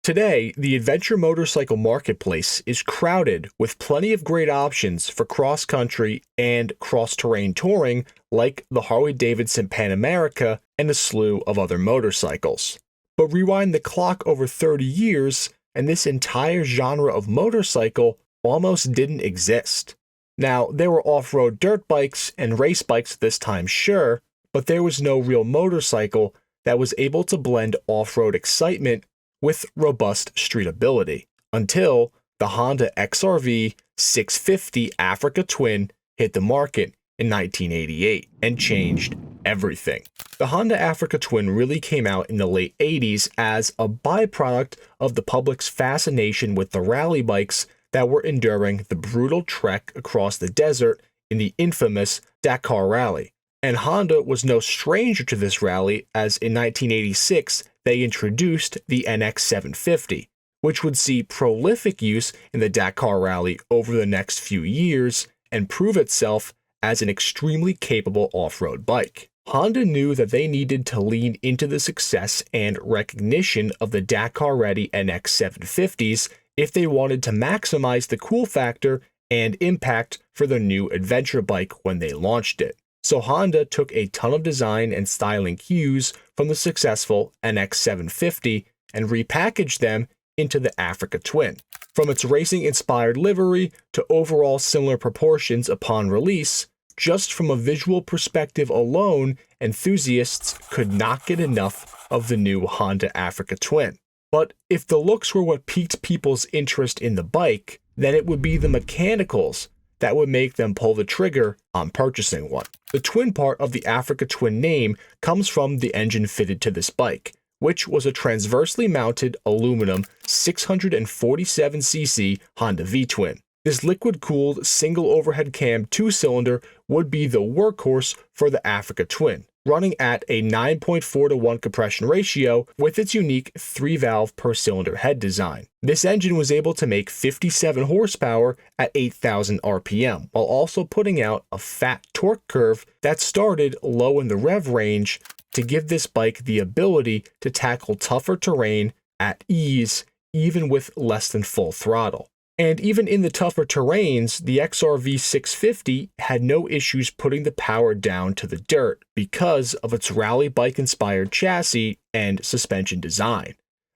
Today, the adventure motorcycle marketplace is crowded with plenty of great options for cross-country and cross-terrain touring like the Harley-Davidson Pan America and a slew of other motorcycles. But rewind the clock over 30 years, and this entire genre of motorcycle almost didn't exist. Now, there were off-road dirt bikes and race bikes this time, sure, but there was no real motorcycle that was able to blend off-road excitement with robust streetability, until the Honda XRV650 Africa Twin hit the market in 1988 and changed everything. The Honda Africa Twin really came out in the late 80s as a byproduct of the public's fascination with the rally bikes that were enduring the brutal trek across the desert in the infamous Dakar Rally. And Honda was no stranger to this rally, as in 1986 they introduced the NX750, which would see prolific use in the Dakar Rally over the next few years and prove itself as an extremely capable off-road bike. Honda knew that they needed to lean into the success and recognition of the Dakar-ready NX750s if they wanted to maximize the cool factor and impact for their new adventure bike when they launched it. So Honda took a ton of design and styling cues from the successful NX750 and repackaged them into the Africa Twin. From its racing-inspired livery to overall similar proportions upon release, just from a visual perspective alone, enthusiasts could not get enough of the new Honda Africa Twin. But if the looks were what piqued people's interest in the bike, then it would be the mechanicals that would make them pull the trigger on purchasing one. The twin part of the Africa Twin name comes from the engine fitted to this bike, which was a transversely mounted aluminum 647cc Honda V-twin. This liquid-cooled single overhead cam two-cylinder would be the workhorse for the Africa Twin, running at a 9.4:1 compression ratio with its unique 3-valve per-cylinder head design. This engine was able to make 57 horsepower at 8,000 RPM, while also putting out a fat torque curve that started low in the rev range to give this bike the ability to tackle tougher terrain at ease, even with less than full throttle. And even in the tougher terrains, the XRV650 had no issues putting the power down to the dirt because of its rally bike-inspired chassis and suspension design.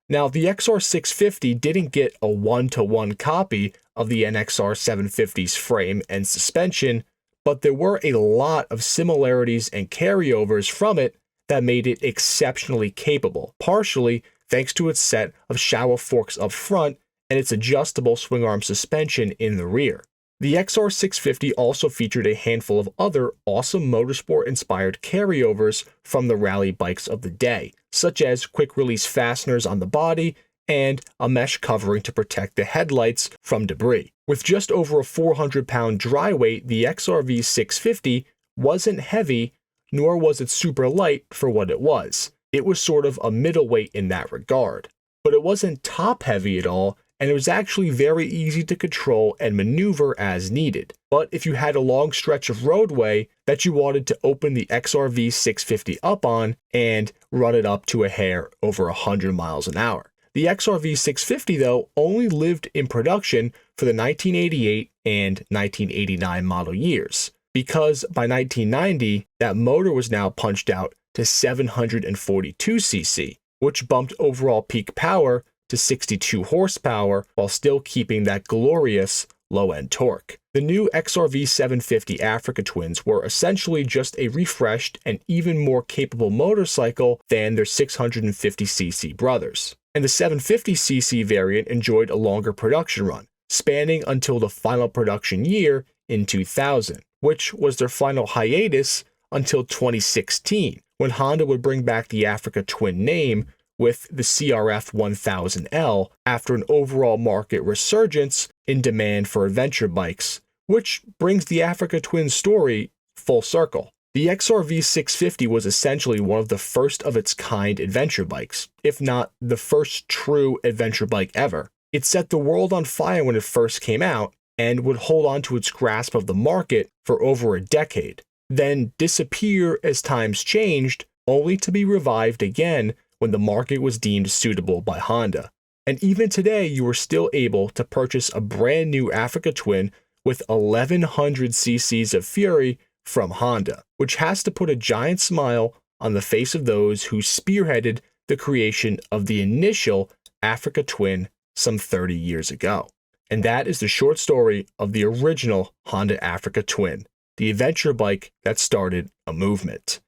Now, the XR650 didn't get a one-to-one copy of the NXR 750's frame and suspension, but there were a lot of similarities and carryovers from it that made it exceptionally capable, partially thanks to its set of Showa forks up front and its adjustable swing arm suspension in the rear. The XR650 also featured a handful of other awesome motorsport-inspired carryovers from the rally bikes of the day, such as quick-release fasteners on the body and a mesh covering to protect the headlights from debris. With just over a 400-pound dry weight, the XRV650 wasn't heavy, nor was it super light for what it was. It was sort of a middleweight in that regard. But it wasn't top-heavy at all, and it was actually very easy to control and maneuver as needed. But if you had a long stretch of roadway that you wanted to open the XRV650 up on and run it up to a hair over 100 miles an hour. The XRV650, though, only lived in production for the 1988 and 1989 model years, because by 1990, that motor was now punched out to 742cc, which bumped overall peak power to 62 horsepower while still keeping that glorious low-end torque. The new XRV 750 Africa Twins were essentially just a refreshed and even more capable motorcycle than their 650cc brothers. And the 750cc variant enjoyed a longer production run, spanning until the final production year in 2000, which was their final hiatus until 2016, when Honda would bring back the Africa Twin name with the CRF 1000L after an overall market resurgence in demand for adventure bikes, which brings the Africa Twin story full circle. The XRV 650 was essentially one of the first of its kind adventure bikes, if not the first true adventure bike ever. It set the world on fire when it first came out and would hold on to its grasp of the market for over a decade, then disappear as times changed, only to be revived again when the market was deemed suitable by Honda. And even today, you are still able to purchase a brand new Africa Twin with 1100 cc's of Fury from Honda, which has to put a giant smile on the face of those who spearheaded the creation of the initial Africa Twin some 30 years ago. And that is the short story of the original Honda Africa Twin, the adventure bike that started a movement.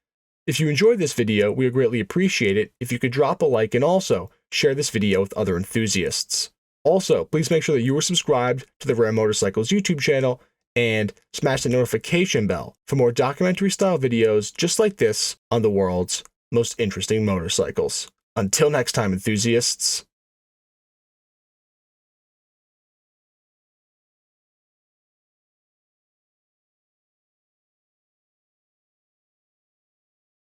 If you enjoyed this video, we would greatly appreciate it if you could drop a like and also share this video with other enthusiasts. Also, please make sure that you are subscribed to the Rare Motorcycles YouTube channel and smash the notification bell for more documentary style videos just like this on the world's most interesting motorcycles. Until next time, enthusiasts.